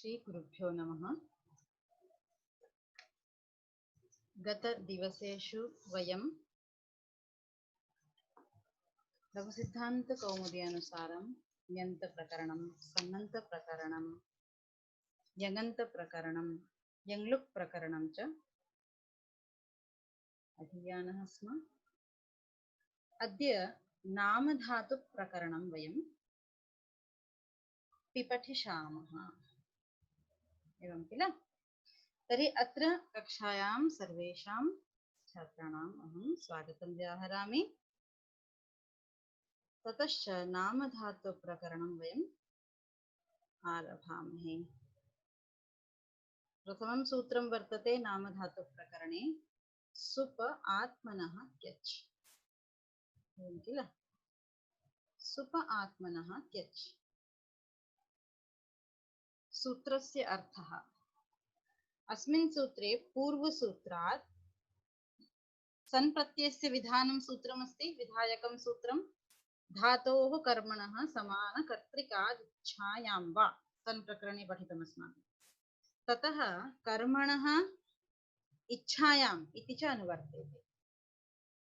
श्री गुरुभ्यो नमः। गतदिवसेषु वयं लघुसिद्धान्तकौमुद्यानुसारं ण्यन्तप्रकरणं, सन्नन्तप्रकरणं, यङन्तप्रकरणं, यङ्लुक्प्रकरणं च अधीयानः स्म। अद्य नामधातुप्रकरणं वयं पिपठिष्यामः, एवं किल? तर्हि अत्र कक्षायां सर्वेषां छात्राणाम् अहं स्वागतं व्याहरामि। ततश्च नामधातुप्रकरणं वयम् आरभामहे। प्रथमं सूत्रं वर्तते नामधातुप्रकरणे सुप आत्मनः क्यच्, एवं किल? सुप आत्मनः क्यच् सूत्रस्य अर्थः। अस्मिन् सूत्रे पूर्वसूत्रात् सन् प्रत्ययस्य विधानं सूत्रमस्ति, विधायकं सूत्रं धातोः कर्मणः समानकर्तृकादिच्छायां वा सन् प्रकरणे पठितमस्माभिः। ततः कर्मणः इच्छायाम् इति च अनुवर्तेते,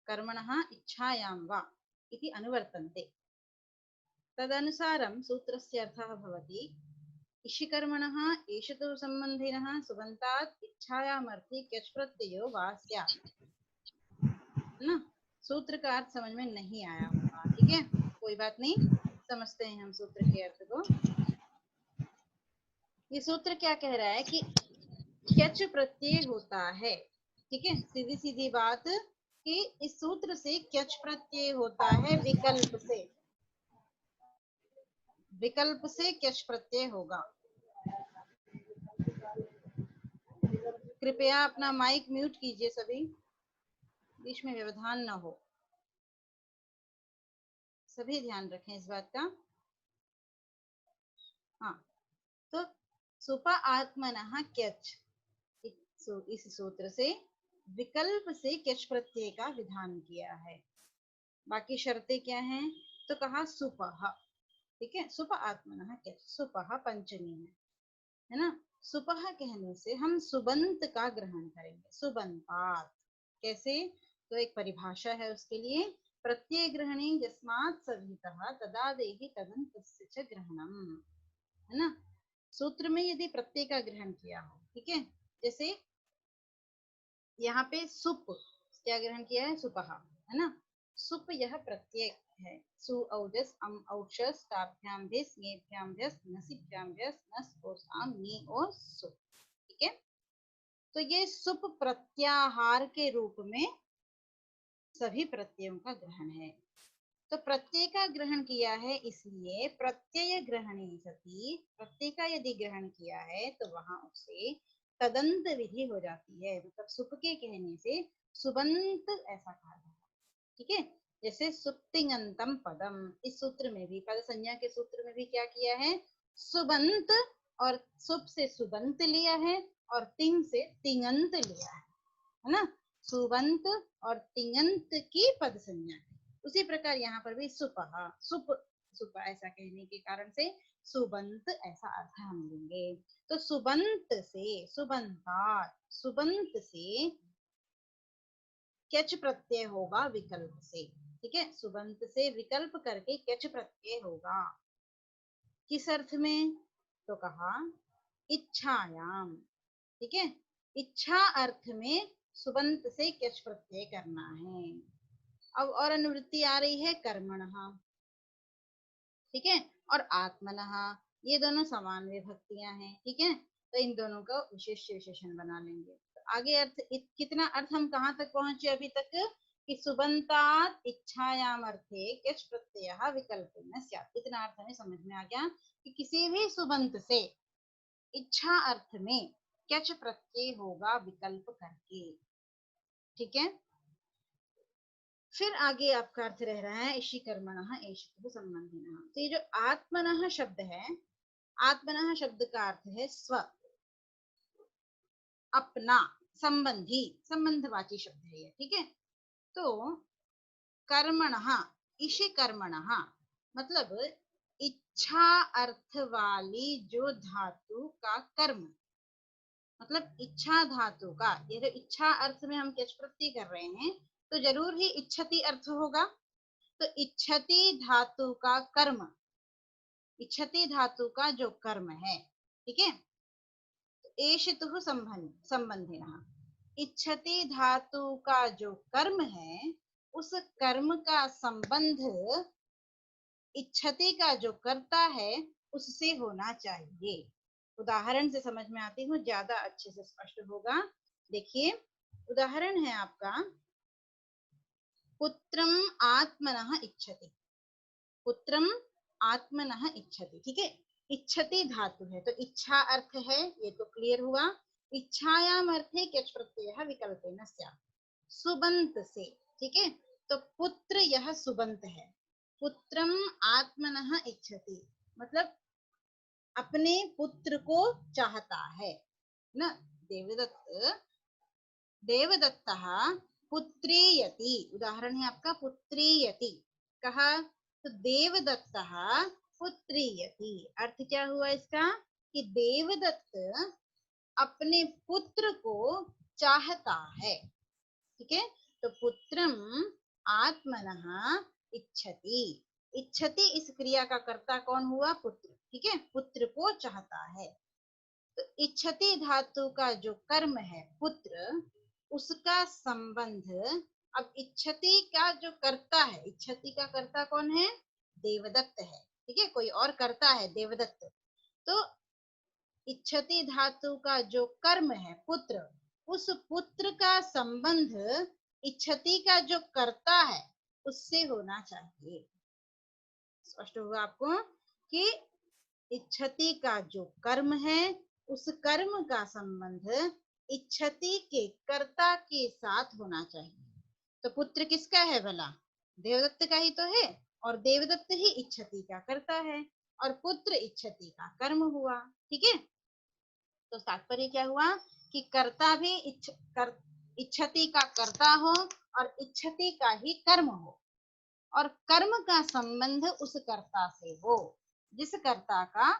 कर्मणः इच्छायां वा इति अनुवर्तन्ते। तदनुसारं सूत्रस्य अर्थः भवति इषिकर्मणः एषतु सम्बन्धिनः सुबन्तात् इच्छायामर्थी क्यच् प्रत्ययो वा स्यात्। ना, सूत्र का अर्थ समझ में नहीं आया होगा, ठीक है, कोई बात नहीं, समझते हैं हम सूत्र के अर्थ को। ये सूत्र क्या कह रहा है कि क्यच प्रत्यय होता है, ठीक है, सीधी सीधी बात कि इस सूत्र से क्यच प्रत्यय होता है विकल्प से, विकल्प से क्यच प्रत्यय होगा। कृपया अपना माइक म्यूट कीजिए सभी, बीच में व्यवधान न हो, सभी ध्यान रखें इस बात का। हाँ, तो सुपा आत्मनः क्यच, इस सूत्र से विकल्प से क्यच प्रत्यय का विधान किया है। बाकी शर्तें क्या हैं? तो कहा सुपः, ठीक है, सुप आत्मनः क्यच, सुपः पंचमी है ना। सुपः कहने से हम सुबंत का ग्रहण करेंगे, सुबंतात्। कैसे? तो एक परिभाषा है उसके लिए, प्रत्यय ग्रहणे यस्मात् सवितः तदादेहि तदन्तस्य च ग्रहणम्, है ना। सूत्र में यदि प्रत्यय का ग्रहण किया हो, ठीक है, जैसे यहाँ पे सुप क्या ग्रहण किया है? सुपः, है ना। सुप यह प्रत्यय है, सु औजस अम औषस ताभ्याम भिस ङेभ्याम भ्यस नसिभ्याम भ्यस नस ओसाम नी और सु, ठीक है। तो ये सुप प्रत्याहार के रूप में सभी प्रत्ययों का ग्रहण है। तो प्रत्यय का ग्रहण किया है, इसलिए प्रत्यय ग्रहणे सति, प्रत्यय का यदि ग्रहण किया है तो वहां उसे तदंत विधि हो जाती है, मतलब सुप के कहने से सुबंत ऐसा कहा जाता है, ठीक है। जैसे सुप्तिङन्तम पदम, इस सूत्र में भी, पद संज्ञा के सूत्र में भी क्या किया है? सुबंत, और सुप से सुबंत लिया है और तिंग से तिङंत लिया है ना। सुबंत और तिङंत की पद संज्ञा है। उसी प्रकार यहाँ पर भी सुपः, सुप सुप ऐसा कहने के कारण से सुबंत ऐसा अर्थ हम लेंगे। तो सुबंत से, सुबंतात्, सुबंत से क्यच प्रत्यय होगा विकल्प से, ठीक है, सुबंत से विकल्प करके क्यच प्रत्यय होगा। किस अर्थ में? तो कहा इच्छायाम, ठीक है, इच्छा अर्थ में सुबंत से क्यच प्रत्यय करना है। अब और अनुवृत्ति आ रही है कर्मणः, ठीक है, और आत्मनः, ये दोनों समान विभक्तियां हैं, ठीक है, तो इन दोनों का विशेष विशेषण बना लेंगे। तो आगे अर्थ, कितना अर्थ हम कहाँ तक पहुंचे अभी तक कि सुबंतात् इच्छायाम अर्थे क्यच प्रत्ययः विकल्पेन स्यात्, इतना अर्थ हमें समझ में आ गया कि किसी भी सुबंत से इच्छा अर्थ में क्यच प्रत्यय होगा विकल्प करके, ठीक है। फिर आगे आपका अर्थ रह रहा है इषि कर्मणः एषितु सम्बन्धिनः। तो ये जो आत्मनः शब्द है, आत्मनः शब्द का अर्थ है स्व, अपना, संबंधी, संबंधवाची शब्द है ये, ठीक है। तो कर्मणः, इषि कर्मणः मतलब इच्छा अर्थ वाली जो धातु का कर्म, मतलब इच्छा धातु का, ये जो इच्छा अर्थ में हम कैच प्रत्यय कर रहे हैं तो जरूर ही इच्छति अर्थ होगा। तो इच्छति धातु का कर्म, इच्छति धातु का जो कर्म है, ठीक है, एषितुः संबंधिनः, इच्छति धातु का जो कर्म है उस कर्म का संबंध इच्छति का जो करता है उससे होना चाहिए। उदाहरण से समझ में आती हूँ, ज्यादा अच्छे से स्पष्ट होगा। देखिए उदाहरण है आपका, पुत्रम आत्मनः इच्छति, पुत्रम आत्मनः इच्छति, ठीक है, इच्छति धातु है तो इच्छा अर्थ है, ये तो क्लियर हुआ। इच्छायाम अर्थे क्यच प्रत्ययः विकल्पेन स्यात्, सुबंत से, ठीक है, तो पुत्र यह सुबंत है। पुत्रम आत्मनः इच्छति मतलब अपने पुत्र को चाहता है ना। देवदत्त, देवदत्तः पुत्रीयति, उदाहरण है आपका पुत्रीयति, कहा तो देवदत्तः पुत्रीयति, अर्थ क्या हुआ इसका कि देवदत्त अपने पुत्र को चाहता है, ठीक है। तो पुत्रम आत्मनः इच्छति, इच्छति इस क्रिया का कर्ता कौन हुआ, पुत्र, ठीक है, पुत्र को चाहता है। तो इच्छति धातु का जो कर्म है पुत्र, उसका संबंध, अब इच्छति का जो कर्ता है, इच्छति का कर्ता कौन है, देवदत्त है, ठीक है, कोई और कर्ता है देवदत्त। तो इच्छति धातु का जो कर्म है पुत्र, उस पुत्र का संबंध इच्छति का जो कर्ता है उससे होना चाहिए। स्पष्ट हुआ आपको कि इच्छति का जो कर्म है उस कर्म का संबंध इच्छति के कर्ता के साथ होना चाहिए। तो पुत्र किसका है भला, देवदत्त का ही तो है, और देवदत्त ही इच्छति का कर्ता है और पुत्र इच्छति का कर्म हुआ, ठीक है। तो तात्पर्य क्या हुआ कि कर्ता भी इच्छति का कर्ता हो और इच्छति का ही कर्म हो, और कर्म का संबंध उस कर्ता से हो, जिस कर्ता का,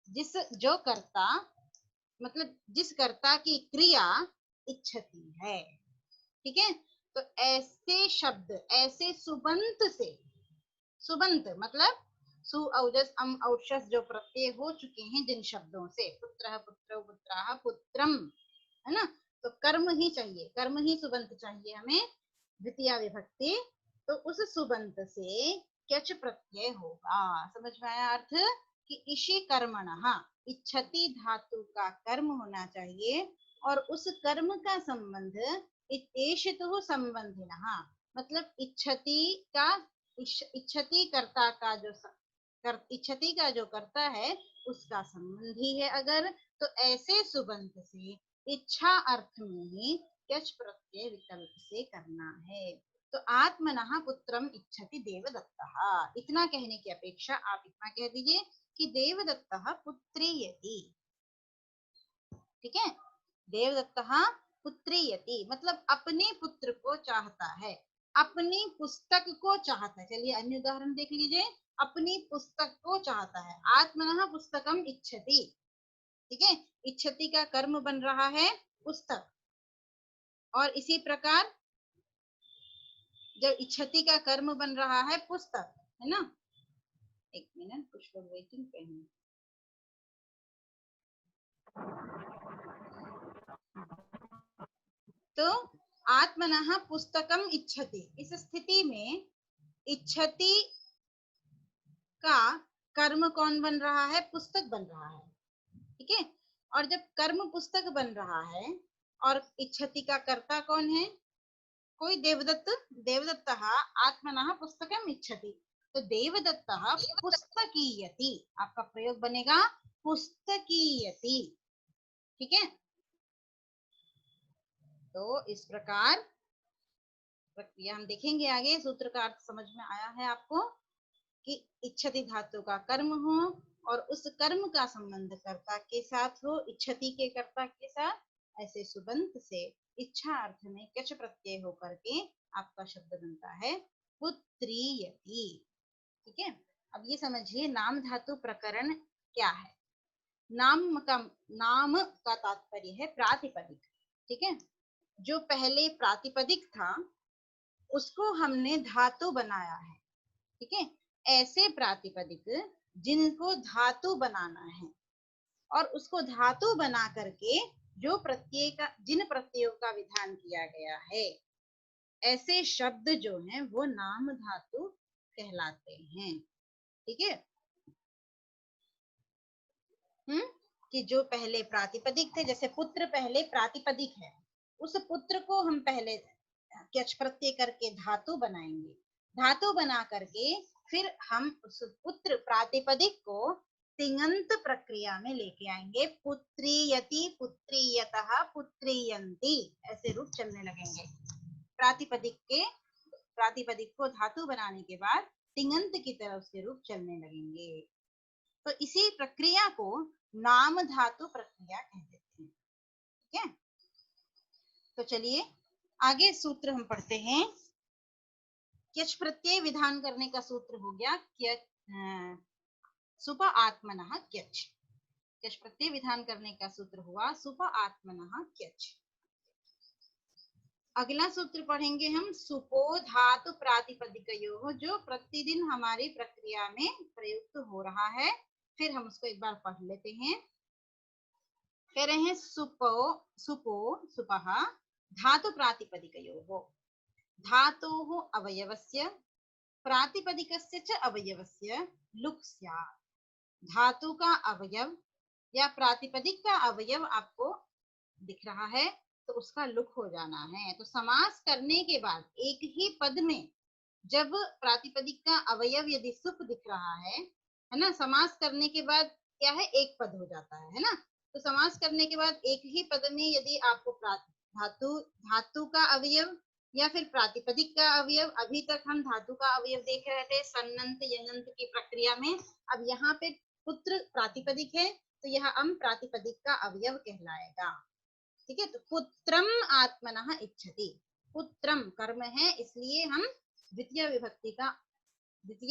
जिस जो कर्ता मतलब जिस कर्ता की क्रिया इच्छति है, ठीक है। तो ऐसे शब्द, ऐसे सुबंत से, सुबंत मतलब सु औजस अम औषस जो प्रत्यय हो चुके हैं जिन शब्दों से, पुत्र पुत्र पुत्राः पुत्रम, है ना, तो कर्म ही चाहिए, कर्म ही सुबंत चाहिए हमें, द्वितीय विभक्ति, तो उस सुबंत से क्यच प्रत्यय होगा। समझ में आया अर्थ कि इषि कर्मणः, इच्छति धातु का कर्म होना चाहिए और उस कर्म का संबंध एषितुः संबंधिनः मतलब इच्छति का, इच्छति कर्ता का जो इच्छति का जो करता है उसका संबंधी है अगर, तो ऐसे सुबंत से इच्छा अर्थ में ही क्यच प्रत्यय विकल्प से करना है। तो आत्मनः पुत्रम इच्छति देवदत्तः, इतना कहने की अपेक्षा आप इतना कह दीजिए कि देवदत्तः पुत्रीयति, ठीक है, देवदत्तः पुत्रीयति मतलब अपने पुत्र को चाहता है, अपनी पुस्तक को चाहता है। चलिए अन्य उदाहरण देख लीजिए, अपनी पुस्तक को चाहता है, आत्मनः पुस्तकम इच्छति, ठीक है, इच्छति का कर्म बन रहा है पुस्तक, और इसी प्रकार जब इच्छति का कर्म बन रहा है पुस्तक, है ना, एक मिनट कुछ लोग वेटिंग पे हैं। तो आत्मनः पुस्तकम इच्छति, इस स्थिति में इच्छति का कर्म कौन बन रहा है, पुस्तक बन रहा है, ठीक है। और जब कर्म पुस्तक बन रहा है और इच्छति का कर्ता कौन है, कोई देवदत्त, देवदत्तः आत्मनः पुस्तकम इच्छति, तो देवदत्तः पुस्तकीयति, आपका प्रयोग बनेगा पुस्तकीयति, ठीक है। तो इस प्रकार प्रक्रिया हम देखेंगे आगे, सूत्र का अर्थ समझ में आया है आपको कि इच्छति धातु का कर्म हो और उस कर्म का संबंध कर्ता के साथ हो, इच्छति के कर्ता के साथ, ऐसे सुबंत से इच्छा अर्थ में क्यच प्रत्यय होकर के आपका शब्द बनता है पुत्रीयति, ठीक है। अब ये समझिए नाम धातु प्रकरण क्या है। नाम का तात्पर्य है प्रातिपदिक, ठीक है। जो पहले प्रातिपदिक था उसको हमने धातु बनाया है, ठीक है। ऐसे प्रातिपदिक जिनको धातु बनाना है और उसको धातु बना करके जो प्रत्यय का जिन प्रत्ययों का विधान किया गया है, ऐसे शब्द जो हैं वो नाम धातु कहलाते हैं, ठीक है। कि जो पहले प्रातिपदिक थे, जैसे पुत्र पहले प्रातिपदिक है, उस पुत्र को हम पहले क्यच प्रत्यय करके धातु बनाएंगे, धातु बना करके फिर हम उस पुत्र प्रातिपदिक को तिङंत प्रक्रिया में लेके आएंगे। पुत्रीयति, पुत्रीयतः, पुत्रीयन्ति, ऐसे रूप चलने लगेंगे। प्रातिपदिक को धातु बनाने के बाद तिङंत की तरह उसके रूप चलने लगेंगे। तो इसी प्रक्रिया को नाम धातु प्रक्रिया कहते हैं, ठीक है। तो चलिए आगे सूत्र हम पढ़ते हैं। क्यच प्रत्यय विधान करने का सूत्र हो गया सुप आत्मनः क्यच। क्यच प्रत्यय विधान करने का सूत्र हुआ सुप आत्मनः क्यच। अगला सूत्र पढ़ेंगे हम सुपो धातु प्रातिपदिकयोः, जो प्रतिदिन हमारी प्रक्रिया में प्रयुक्त हो रहा है। फिर हम उसको एक बार पढ़ लेते हैं। कह रहे हैं सुपो सुपः धातु प्रातिपदिकयोः, धातोः अवयवस्य प्रातिपदिकस्य च अवयवस्य लुक् स्यात्। धातु का अवयव या प्रातिपदिक का अवयव आपको दिख रहा है तो उसका लुक हो जाना है। तो समास करने के बाद एक ही पद में जब प्रातिपदिक का अवयव यदि सुप दिख रहा है ना, समास करने के बाद क्या है, एक पद हो जाता है ना। तो समास करने के बाद एक ही पद में यदि आपको धातु का अवयव या फिर प्रातिपदिक का अवयव, अभी तक हम धातु का अवयव देख रहे थे सन्नंत यंगंत की प्रक्रिया में, अब यहाँ पे पुत्र प्रातिपदिक है तो यह अम प्रातिपदिक का अवयव कहलाएगा, ठीक है। तो पुत्रम आत्मनः इच्छति, पुत्रम कर्म है इसलिए हम द्वितीय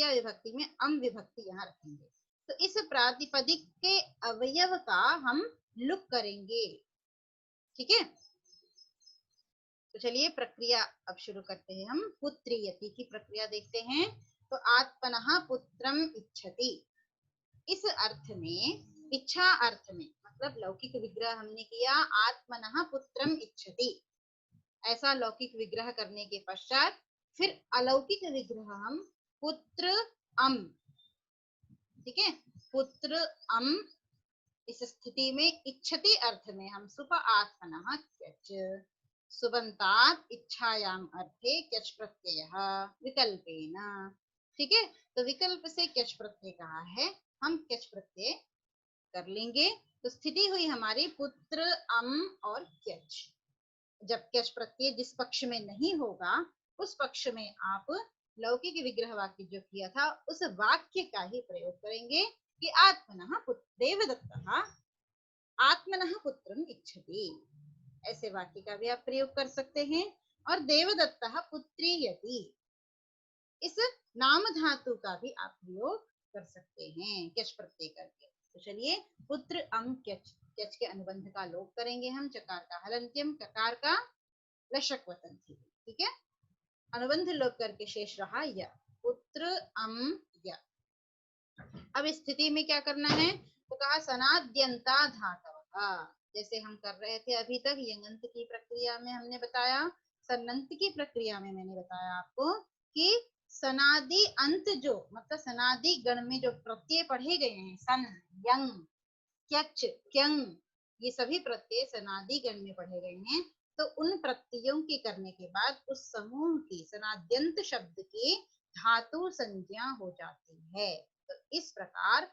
विभक्ति में अम विभक्ति यहाँ रखेंगे। तो इस प्रातिपदिक के अवयव का हम लुक करेंगे, ठीक है। तो चलिए प्रक्रिया अब शुरू करते हैं। हम पुत्रीयति की प्रक्रिया देखते हैं। तो आत्मनः पुत्रम इच्छति, इस अर्थ में, इच्छा अर्थ में, मतलब लौकिक विग्रह हमने किया आत्मनः पुत्रम इच्छति, ऐसा लौकिक विग्रह करने के पश्चात फिर अलौकिक विग्रह हम पुत्र अम, ठीक है, पुत्र अम, इस स्थिति में इच्छति अर्थ में हम सुप आत्मनः क्यच, सुबंतात् इच्छायाम अर्थे क्यच प्रत्ययः विकल्पेन, ठीक है। तो विकल्प से क्यच प्रत्यय कहा है, हम क्यच प्रत्यय कर लेंगे। तो स्थिति हुई हमारी पुत्र अम और क्यच। जब क्यच प्रत्यय जिस पक्ष में नहीं होगा उस पक्ष में आप लौकिक विग्रह वाक्य जो किया था उस वाक्य का ही प्रयोग करेंगे कि आत्मनः देवदत्तः आत्मनः पुत्रम इच्छति, ऐसे वाक्य का भी आप प्रयोग कर सकते हैं। और देवदत्तः पुत्रीयति, इस नाम धातु का भी आप प्रयोग कर सकते हैं क्यच प्रत्यय करके। तो चलिए पुत्र अम क्यच, क्यच के अनुबंध का लोप करेंगे हम, चकार का हलंत्यम, ककार का लशक वतन, ठीक है। अनुबंध लोप करके शेष रहा य, पुत्र अम य। अब स्थिति में क्या करना है, तो कहा सनाद्यंता धातवः, जैसे हम कर रहे थे अभी तक यंगंत की प्रक्रिया में हमने बताया, सन्नंत की प्रक्रिया में मैंने बताया आपको कि सनादि अंत जो, मतलब सनादि गण में जो प्रत्यय पढ़े गए हैं सन, यंग, क्यच, क्यंग, ये सभी प्रत्यय सनादि गण में पढ़े गए हैं। तो उन प्रत्ययों के करने के बाद उस समूह की सनाद्यंत शब्द की धातु संज्ञा हो जाती है। तो इस प्रकार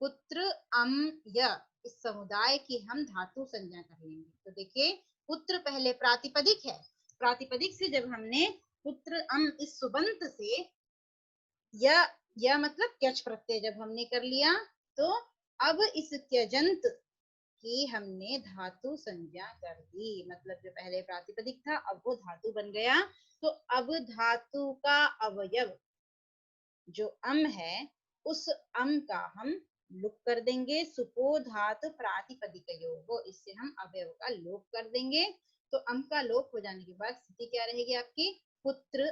पुत्र अम य, इस समुदाय की हम धातु संज्ञा कर लेंगे। तो देखिए पुत्र पहले प्रातिपदिक है, प्रातिपदिक से जब हमने पुत्र अम इस सुबंत से या मतलब क्यच प्रत्यय जब हमने कर लिया, तो अब इस त्यजंत की हमने धातु संज्ञा कर दी, मतलब जो पहले प्रातिपदिक था अब वो धातु बन गया। तो अब धातु का अवयव जो अम है, उस अम का हम लुप कर देंगे सुपोधात प्रातिपदिकयोः, इससे हम अवयव का लोप कर देंगे। तो अम का लोप हो जाने के बाद स्थिति क्या रहेगी आपकी, पुत्र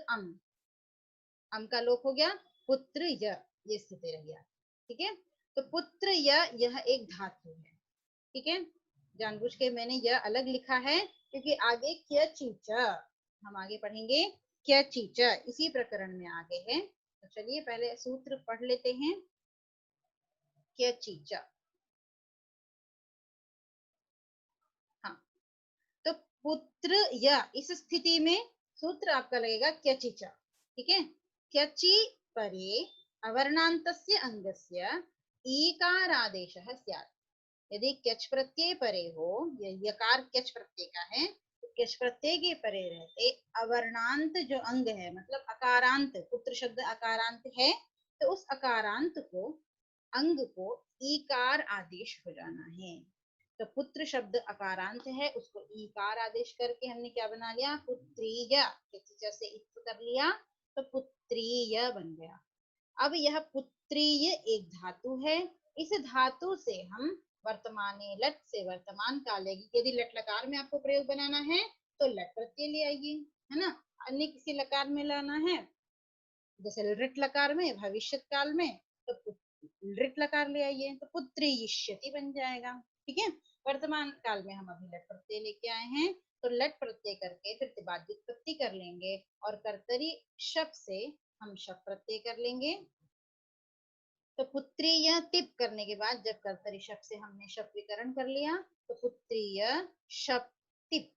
अम का लोप हो गया, पुत्र य, ये स्थिति रह गया। ठीक है, तो पुत्र यह एक धातु है। ठीक है, जानबूझ के मैंने यह अलग लिखा है क्योंकि आगे क्यचिच हम आगे पढ़ेंगे, क्यचिच इसी प्रकरण में आगे है। तो चलिए पहले सूत्र पढ़ लेते हैं। क्यचिच, हाँ, तो पुत्र य इस स्थिति में सूत्र आपका लगेगा क्यचिच। ठीक है, क्यचि परे अवर्णान्तस्य अंगस्य ईकारादेशः स्यात्। यदि क्यच प्रत्यय परे हो, यकार क्यच प्रत्यय का है, तो क्यच प्रत्यय के परे रहते अवर्णांत जो अंग है, मतलब अकारांत, पुत्र शब्द अकारांत है, तो उस अकारांत को अंग को ईकार आदेश हो जाना है। तो पुत्र शब्द अकारांत है, उसको ईकार आदेश करके हमने क्या बना लिया, पुत्रीय, से इत कर लिया तो पुत्रीय बन गया। अब यह पुत्रीय एक धातु है, इस धातु से हम वर्तमाने लट से वर्तमान काले, यदि लट लकार में आपको प्रयोग बनाना है तो लट प्रत्यय ले आइए, है ना। अन्य किसी लकार में लाना है, जैसे लृट लकार में भविष्य काल में, तो लृट लकार ले आइए तो पुत्रीयिष्यति बन जाएगा। ठीक है, वर्तमान काल में हम अभी लट प्रत्यय लेके आए हैं, तो लट प्रत्यय करके फिर तिबादी उत्पत्ति कर लेंगे और कर्तरी शब्द से हम शब्द प्रत्यय कर लेंगे। तो पुत्रीय टिप करने के बाद जब कर्तरी शब्द से हमने शब्द विकरण कर लिया, तो पुत्रीय शब्द टिप,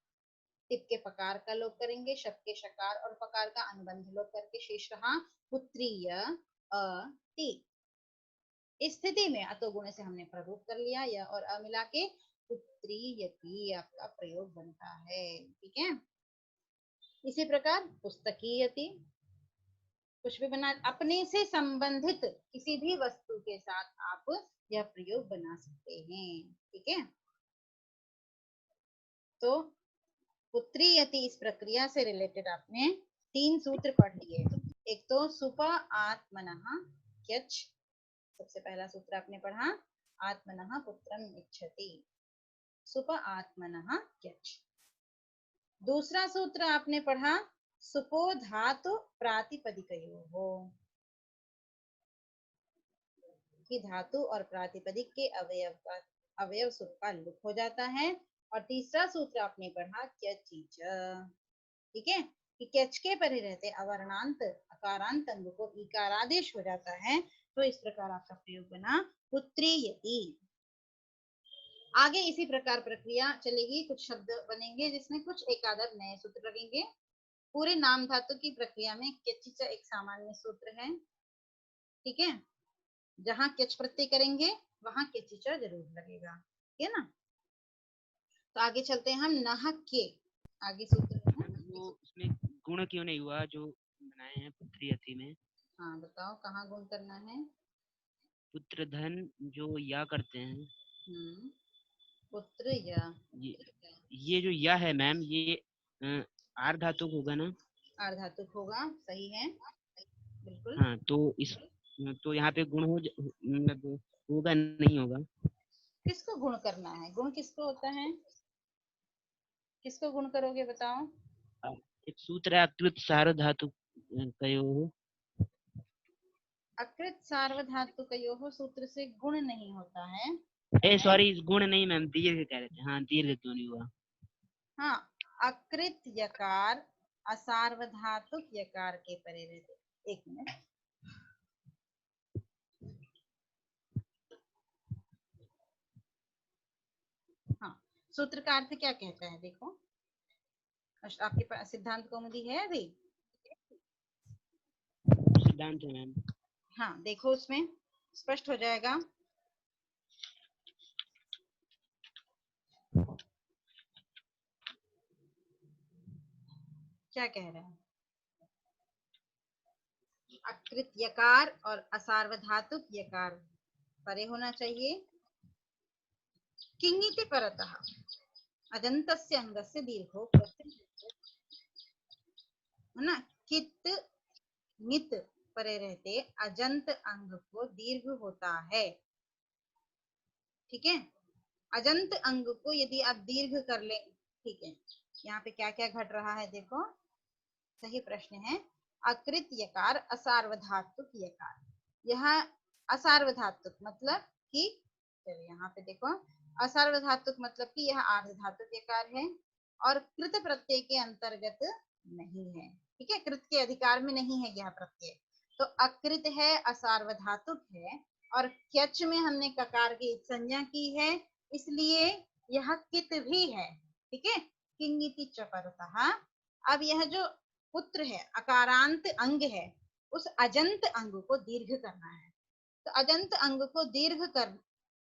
टिप के पकार का लोप करेंगे, शब्द के शकार और पकार का अनुबंध लोप करके शेष रहा पुत्रीय अति। इस स्थिति में अतो गुण से हमने प्ररूप कर लिया, य और अ मिला के पुत्रीयति आपका प्रयोग बनता है। ठीक है, इसी प्रकार पुस्तकीयति, कुछ भी बना, अपने से संबंधित किसी भी वस्तु के साथ आप यह प्रयोग बना सकते हैं। ठीक है, तो पुत्रीयति इस प्रक्रिया से रिलेटेड आपने 3 सूत्र पढ़ लिए। एक तो सुप आत्मनः क्यच, सबसे पहला सूत्र आपने पढ़ा, आत्मनः पुत्रम इच्छति, सुप आत्मनः क्यच। दूसरा सूत्र आपने पढ़ा, सुपो धातु प्रातिपदिकयोः, कि धातु और प्रातिपदिक के अवयव सुप का लुप हो जाता है। और तीसरा सूत्र आपने पढ़ा क्यचिच। ठीक है, कि कैच के परे रहते अवर्णांत अकारांत अंग को इकारादेश हो जाता है, तो इस प्रकार आपका प्रयोग बना पुत्रीयति। आगे इसी प्रकार प्रक्रिया चलेगी, कुछ शब्द बनेंगे जिसमें कुछ एकादर नए सूत्र लगेंगे। पूरे नाम धातु की प्रक्रिया में क्यचिच एक सामान्य सूत्र है। ठीक है, जहां क्यच प्रत्यय करेंगे वहां क्यचिच जरूर लगेगा। ठीक है ना, तो आगे चलते हैं हम नह के आगे सूत्र है। वो उसमें गुण क्यों नहीं हुआ जो बनाए हैं पुत्रीयति में? हाँ बताओ कहाँ गुण करना है। पुत्र धन जो या करते हैं, पुत्र या, ये ये जो या है मैम, ये आर धातु होगा ना? अर्धातुक होगा, सही है बिल्कुल। हाँ, तो यहाँ पे गुण मतलब होगा नहीं होगा? किसको गुण करना है, गुण किसको होता है, किसको गुण करोगे बताओ। एक सूत्र है अकृत सार्वधातु कयोः। अकृत सार्वधातुकयोः सूत्र से गुण नहीं होता है। सॉरी, गुण नहीं मैम, दीर्घ कह रहे थे। हाँ, दीर्घ क्यों नहीं हुआ? हाँ, अकृत यकार असार्वधातुक यकार के परे रहते। एक मिनट, हाँ, सूत्र का अर्थ क्या कहता है देखो, आपके पास सिद्धांत कौमुदी है अभी। सिद्धांत है मैम। हाँ देखो, उसमें स्पष्ट हो जाएगा। क्या कह रहा है, अकृत यकार और असार्वधातुक यकार परे होना चाहिए। किंगिति परतः अजन्तस्य अंगस्य दीर्घो प्रत्यय, है ना। कित नित परे रहते अजंत अंग को दीर्घ होता है। ठीक है, अजंत अंग को यदि आप दीर्घ कर ले, ठीक है, यहाँ पे क्या क्या घट रहा है देखो, सही प्रश्न है। अकृत यकार असार्वधातुक यकार, यह असार्वधातुक मतलब कि, चलिए यहाँ पे देखो, असार्वधातुक मतलब कि यह आर्धधातुक यकार है और कृत प्रत्यय के अंतर्गत नहीं है। ठीक है, कृत के अधिकार में नहीं है यह प्रत्यय, तो अकृत है, असार्वधातुक है, और क्यच में हमने ककार की संज्ञा की है, इसलिए यह कित भी है। ठीक है, किंगिति च परतः। अब यह जो पुत्र है, अकारांत अंग है, उस अजंत अंग को दीर्घ करना है। तो अजंत अंग को दीर्घ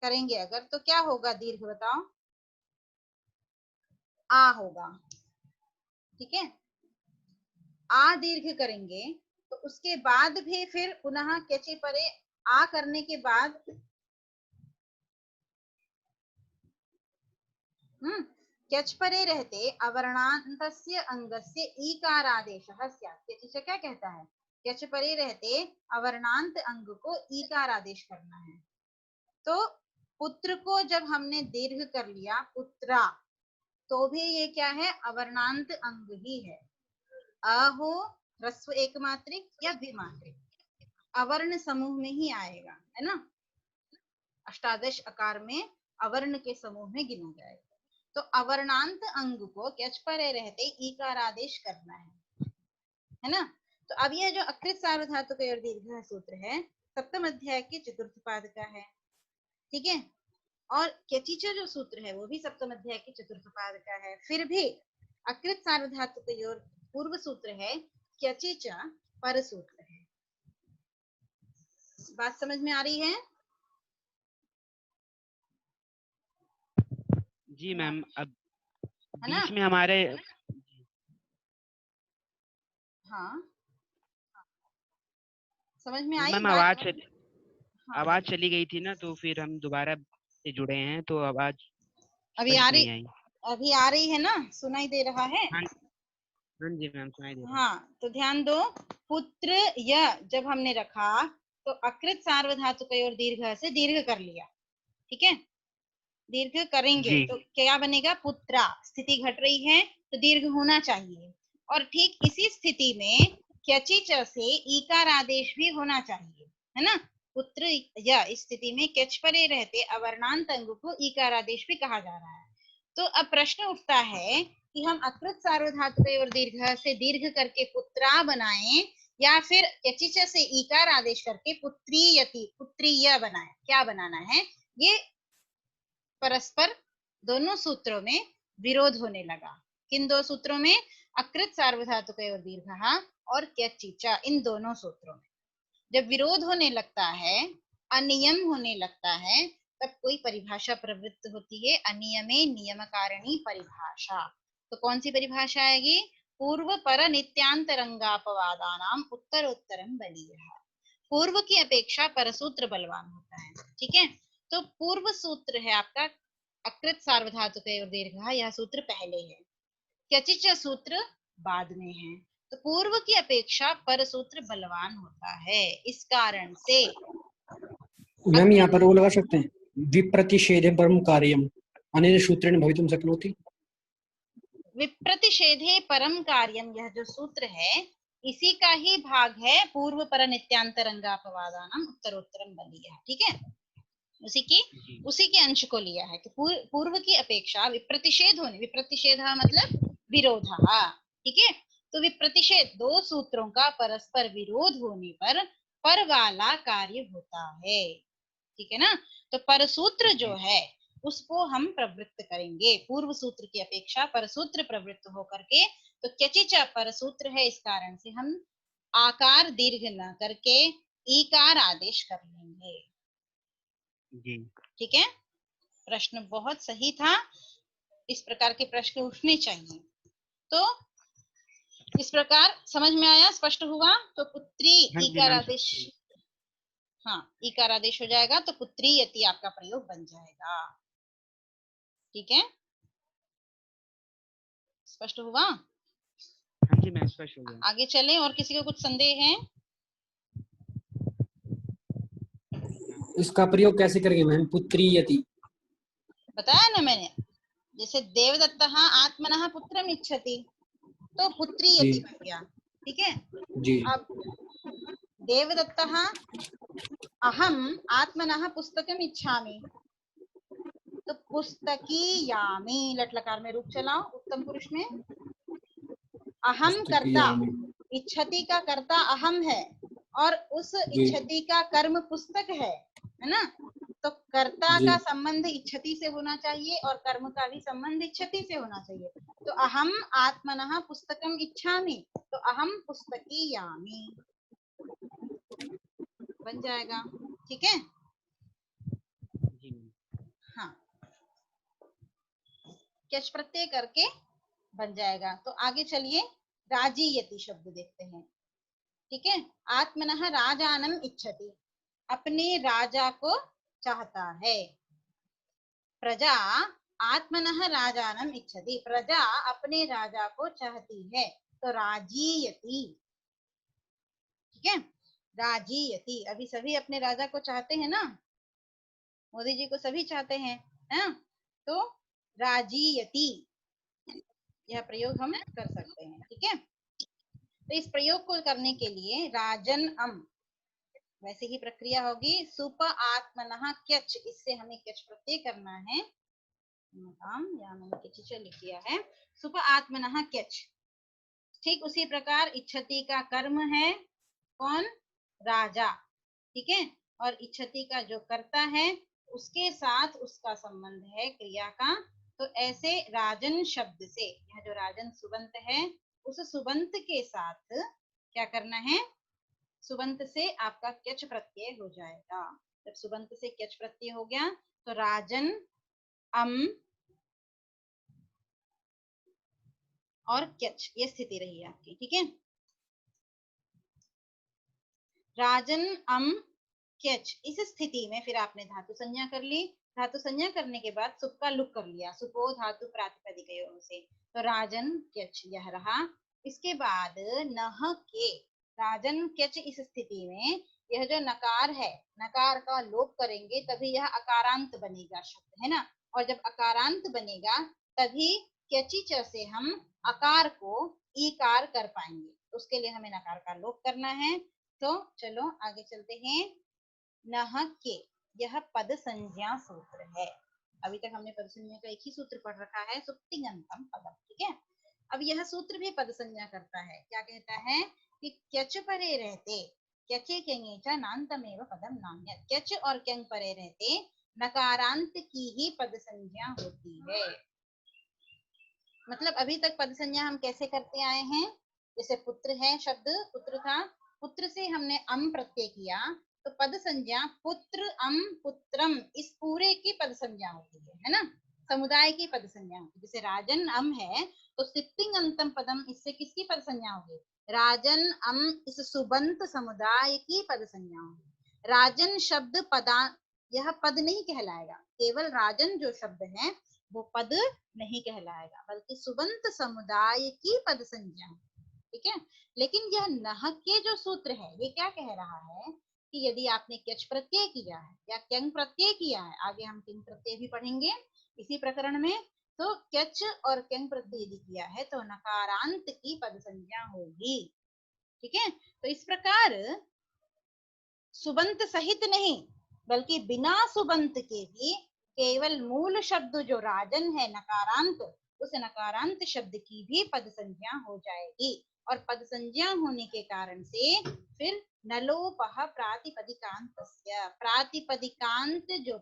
करेंगे अगर, तो क्या होगा दीर्घ, बताओ? आ होगा। ठीक है, आ दीर्घ करेंगे तो उसके बाद भी फिर पुनः कैचे परे आ करने के बाद क्यच परे रहते अवर्णान्तस्य अंगस्य ईकारादेशः स्यात्। कैचे क्या कहता है, क्यच परे रहते अवर्णांत अंग को ईकार आदेश करना है। तो पुत्र को जब हमने दीर्घ कर लिया पुत्रा, तो भी ये क्या है, अवर्णांत अंग ही है। अ हो ह्रस्व एकमात्रिक या द्विमात्रिक, अवर्ण समूह में ही आएगा, है ना। अष्टादश अकार में अवर्ण के समूह में गिना जाएगा। तो अवर्णांत अंग को क्यच परे रहते ईकार आदेश करना है ना। तो अब यह जो अकृत सार्वधातुक और दीर्घ सूत्र है, सप्तम अध्याय के चतुर्थ पाद का है। ठीक है, और क्यचिच जो सूत्र है वो भी सप्तम अध्याय के चतुर्थ पाद का है। फिर भी अकृत सार्वधातुक और पूर्व सूत्र है, क्यचिच पर सूत्र है। बात समझ में आ रही है? जी मैम, अब है ना। बीच में हमारे, हाँ, समझ में आई मैम बात? हाँ, आवाज चली गई थी ना, तो फिर हम दोबारा से जुड़े हैं, तो आवाज अभी आ स्पष्ट रही, नहीं आई। अभी आ रही है ना, सुनाई दे रहा है? हाँ, हाँ जी मैम, सुनाई दे रहा है। हाँ, तो ध्यान दो, पुत्र य जब हमने रखा तो अकृत सार्वधातुक और दीर्घ से दीर्घ कर लिया। ठीक है, दीर्घ करेंगे जी तो क्या बनेगा, पुत्रा, स्थिति घट रही है तो दीर्घ होना चाहिए। और ठीक इसी स्थिति में क्यचिच से ईकार आदेश भी होना चाहिए, है ना। पुत्र या इस स्थिति में क्यच परे रहते अवर्णांत अंग को ईकार आदेश भी कहा जा रहा है। तो अब प्रश्न उठता है कि हम अकृत सार्वधातुक और दीर्घ से दीर्घ करके पुत्रा बनाएं, या फिर क्यचिच से ईकार आदेश करके पुत्रीयति पुत्रीय बनाएं, क्या बनाना है। ये परस्पर दोनों सूत्रों में विरोध होने लगा। किन दो सूत्रों में, अकृत सार्वधातुक और दीर्घ और क्यचिचा, इन दोनों सूत्रों में जब विरोध होने लगता है, अनियम होने लगता है, तब कोई परिभाषा प्रवृत्त होती है, अनियमे नियम कारिणी परिभाषा। तो कौन सी परिभाषा आएगी, पूर्व पर नित्यांतरंगापवादानाम उत्तर उत्तरम बलीयः। पूर्व की अपेक्षा परसूत्र बलवान होता है। ठीक है, तो पूर्व सूत्र है आपका अकृत सार्वधातुक और दीर्घ, यह सूत्र पहले है, क्यचिच सूत्र बाद में है। तो पूर्व की अपेक्षा पर सूत्र बलवान होता है, इस कारण से मैम यहाँ अकृत पर वो लगा सकते हैं, विप्रतिषेधे परम कार्यम अनेन सूत्रेण भवितुम शक्नोति। विप्रतिषेधे परम कार्यम, यह जो सूत्र है इसी का ही भाग है पूर्व पर नित्यांतरंगापवादानाम उत्तरोत्तरम बलीयः। ठीक है, जी उसी के अंश को लिया है कि पूर्व की अपेक्षा विप्रतिषेध होने, विप्रतिषेध मतलब विरोध। ठीक है, तो विप्रतिषेध दो सूत्रों का परस्पर विरोध होने पर वाला कार्य होता है। ठीक है ना, तो परसूत्र जो जी है उसको हम प्रवृत्त करेंगे, पूर्व सूत्र की अपेक्षा परसूत्र प्रवृत्त होकर के, तो क्यचिचा परसूत्र है, इस कारण से हम आकार दीर्घ न करके ईकार आदेश कर लेंगे। जी ठीक है, प्रश्न बहुत सही था, इस प्रकार के प्रश्न उठने चाहिए। तो इस प्रकार समझ में आया, स्पष्ट हुआ। तो पुत्री हाँ जी ईकार मैम। आदेश, हाँ ईकार आदेश हो जाएगा तो पुत्री यति आपका प्रयोग बन जाएगा। ठीक है, स्पष्ट हुआ। हाँ जी मैम, स्पष्ट हो गया। आगे चलें, और किसी को कुछ संदेह है? इसका प्रयोग कैसे करेंगे मैम? पुत्री यति। बताया ना मैंने, जैसे देवदत्तः आत्मनः पुत्रम इच्छति, तो पुत्री जी यति बन गया। ठीक है, जी अब देवदत्तः अहम आत्मनः पुस्तकम इच्छामि, तो पुस्तकी यामी लट लकार में रूप चलाओ उत्तम पुरुष में। अहम पुस्तकी कर्ता, यामी। इच्छति का कर्ता अहम है और उस जी इच्छति का कर्म पुस्तक है ना। तो कर्ता जी का संबंध इच्छति से होना चाहिए और कर्म का भी संबंध इच्छति से होना चाहिए। तो अहम आत्मनः पुस्तकम इच्छामि, तो अहम पुस्तकी यामी बन जाएगा। ठीक है, जी मैम। हाँ, कैच प्रत्यय करके बन जाएगा। तो आगे चलिए, राजीयति शब्द देखते हैं। ठीक है, आत्मनः राजानम इच्छति, अपने राजा को चाहता है। प्रजा आत्मनः राजानम इच्छति, प्रजा अपने राजा को चाहती है, तो राजीयति। ठीक है, राजीयति, अभी सभी अपने राजा को चाहते हैं ना, मोदी जी को सभी चाहते हैं ना, तो राजीयति यह प्रयोग हम कर सकते हैं। ठीक है, तो इस प्रयोग को करने के लिए राजन अम, वैसे ही प्रक्रिया होगी। सुप आत्मनः क्यच, इससे हमें क्यच प्रत्यय करना है। यहाँ मैंने किच लिख दिया है, सुप आत्मनः क्यच। ठीक उसी प्रकार इच्छति का कर्म है कौन? राजा। ठीक है, और इच्छति का जो कर्ता है उसके साथ उसका संबंध है क्रिया का। तो ऐसे राजन शब्द से, यह जो राजन सुबंत है, उस सुबंत के साथ क्या करना है? सुबंत से आपका क्यच प्रत्यय हो जाएगा। जब सुबंत से क्यच प्रत्यय हो गया तो राजन अम और क्यच, ये स्थिति रही आपकी। ठीक है, राजन अम क्यच, इस स्थिति में फिर आपने धातु संज्ञा कर ली। धातु संज्ञा करने के बाद सुप का लुक कर लिया, सुपो धातु प्रातिपदिकयों से, तो राजन क्यच यह रहा। इसके बाद नह के, राजन क्यच, इस स्थिति में यह जो नकार है, नकार का लोप करेंगे तभी यह अकारांत बनेगा शब्द, है ना। और जब अकारांत बनेगा तभी क्यची च से हम अकार को ईकार कर पाएंगे, उसके लिए हमें नकार का लोप करना है। तो चलो आगे चलते हैं। नह के, यह पद संज्ञा सूत्र है। अभी तक हमने पद संज्ञा का एक ही सूत्र पढ़ रखा है, सुप्तिगंतम पदम। ठीक है, अब यह सूत्र भी पद संज्ञा करता है। क्या कहता है कि क्यच परे रहते, क्यचे क्यंगे च नान्तमेव पदम नान्यत्, क्यच और क्यंग परे रहते नकारांत की ही पद संज्ञा होती है। मतलब अभी तक पद संज्ञा हम कैसे करते आए हैं? जैसे पुत्र है शब्द, पुत्र था, पुत्र से हमने अम प्रत्यय किया, तो पद संज्ञा पुत्र अम पुत्रम, इस पूरे की पद संज्ञा होती है ना। समुदाय की पद संज्ञा होती है। जैसे राजन अम है तो सिप्पिंग अंतम पदम, इससे किसकी पद संज्ञा होगी? राजन अम, इस सुबंत समुदाय की पद संज्ञा होगी। राजन शब्द पदा, यह पद नहीं कहलाएगा, केवल राजन जो शब्द है वो पद नहीं कहलाएगा, बल्कि सुबंत समुदाय की पद संज्ञा। ठीक है, लेकिन यह नह के जो सूत्र है ये क्या कह रहा है कि यदि आपने क्यच प्रत्यय किया है या क्यंग प्रत्यय किया है, आगे हम किंग प्रत्यय भी पढ़ेंगे इसी प्रकरण में, तो क्यच और क्यंग प्रत्यय यदि किया है तो नकारांत की पद संज्ञा होगी। ठीक है, तो इस प्रकार सुबंत सहित नहीं बल्कि बिना सुबंत के भी केवल मूल शब्द जो राजन है नकारांत, उस नकारांत शब्द की भी पद संज्ञा हो जाएगी। और पद संज्ञा होने के कारण से फिर नलोपह प्रातिपदिकांतस्य, प्रातिपदिकांत जो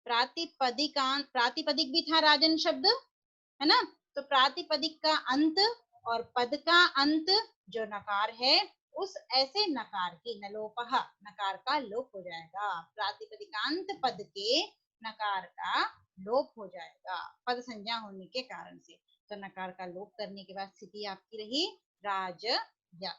प्रातिपदिकांत, प्रातिपदिक भी था राजन शब्द, है ना। तो प्रातिपदिक का अंत और पद का अंत जो नकार है, उस ऐसे नकार की नलोपह, नकार का लोप हो जाएगा। प्रातिपदिकांत पद के नकार का लोप हो जाएगा पद संज्ञा होने के कारण से। तो नकार का लोप करने के बाद स्थिति आपकी रही राज या।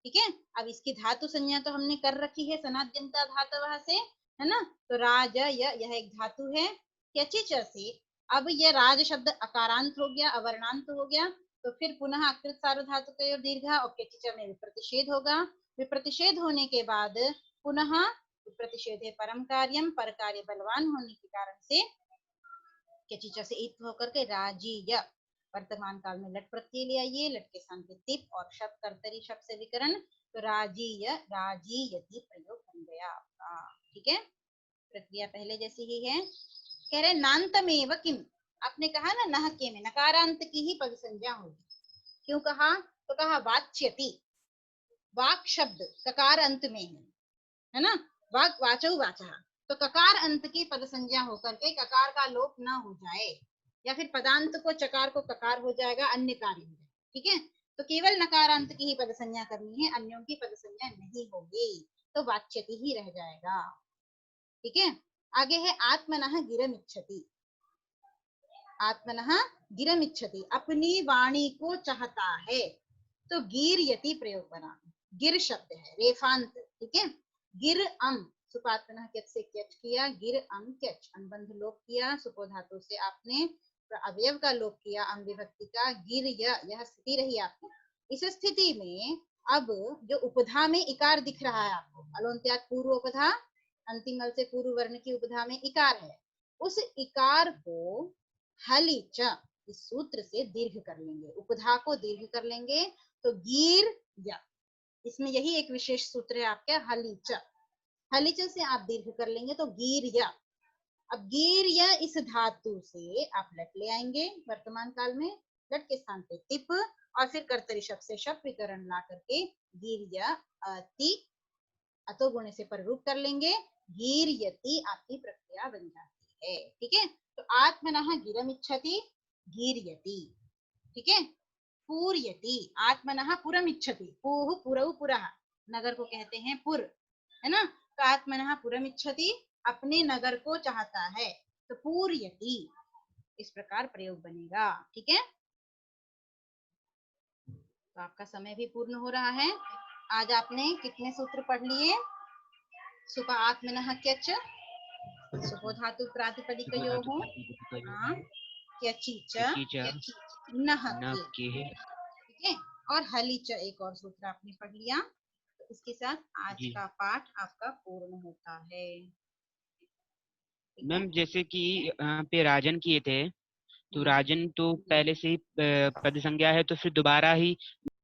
ठीक है, अब इसकी धातु संज्ञा तो हमने कर रखी है सनाद्यंता धातु से, है ना। तो राज यह एक धातु है। क्यचिच से अब यह राज शब्द अकारांत हो गया, अवर्णांत हो गया, तो फिर पुनः अकृत सार्वधातु का दीर्घ और क्यचिच में विप्रतिषेध होगा। विप्रतिषेध होने के बाद पुनः प्रतिषेधे परम कार्यम, पर कार्य बलवान होने के कारण से केचिच से इत होकर के राजीय वर्तमान काल में लट प्रत्यय ले आइए, लट के स्थान पे तिप और शब्द कर्तरी शब्द से विकरण, तो राजीय राजीयति प्रयोग बन गया आपका। ठीक है, प्रक्रिया पहले जैसी ही है। कह रहे नान्तमेव किम, आपने कहा ना नह के में नकारांत की ही पद संज्ञा होगी। क्यों कहा? तो कहा वाच्यति, वाक शब्द ककार अंत में है ना, वाक वाचो वाचा, तो ककार अंत की पद संज्ञा होकर के ककार का लोप ना हो जाए, या फिर पदांत को चकार को ककार हो जाएगा, अन्य कार्य हो जाएगा। ठीक है, तो केवल नकारांत की ही पद संज्ञा करनी है, अन्यों की पद संज्ञा नहीं होगी, तो वाच्यति ही रह जाएगा। ठीक है, आगे है आत्मनः गिरमिच्छति। आत्मनः गिरमिच्छति, अपनी वाणी को चाहता है, तो गिर यति प्रयोग बना, गिर शब्द है रेफांत। ठीक है, गिर अम सुपात्मनः क्यच से क्यच किया, गिर अम क्यच अनुबंध लोप किया, सुपो धातु से आपने अवयव का लोप किया, अम विभक्ति का, गिर यह स्थिति रही आपकी। इस स्थिति में अब जो उपधा में इकार दिख रहा है आपको, अलोन्त्यात् पूर्व उपधा, अंतिम अल से पूर्व वर्ण की उपधा में इकार है, उस इकार को हलिच इस सूत्र से दीर्घ कर लेंगे, उपधा को दीर्घ कर लेंगे, तो गिर या, इसमें यही एक विशेष सूत्र है आपका हलिच, हलिच से आप दीर्घ कर लेंगे तो गिर या। अब गिर या इस धातु से आप लट ले आएंगे वर्तमान काल में, लट के स्थान पे तिप और फिर कर्तरी शब्द से शब्द विकरण ला करके गिर या अति अतो गुणे से पररूप कर लेंगे, गिर यति आपकी प्रक्रिया बन जाती है। ठीक है, तो आत्मनः गिरमिच्छति गिर्यति। ठीक है, पूर्यति, आत्मनः पुरमिच्छति, पूः पुरौ पुरः, नगर को कहते हैं पुर, है ना, तो आत्मनः पुरमिच्छति, अपने नगर को चाहता है, तो पूर्यति इस प्रकार प्रयोग बनेगा। ठीक है, तो आपका समय भी पूर्ण हो रहा है। आज आपने कितने सूत्र पढ़ लिए? सुपा आत्मनः क्यच, सुपो धातु प्रातिपदिकयोः, क्यचिच नः के। ठीक है, और हलिच एक और सूत्र आपने पढ़ लिया, तो इसके साथ आज का पाठ आपका पूर्ण होता है। मैम जैसे कि यहाँ पे राजन किए थे, तो राजन तो पहले से ही पद संज्ञा है, तो फिर दोबारा ही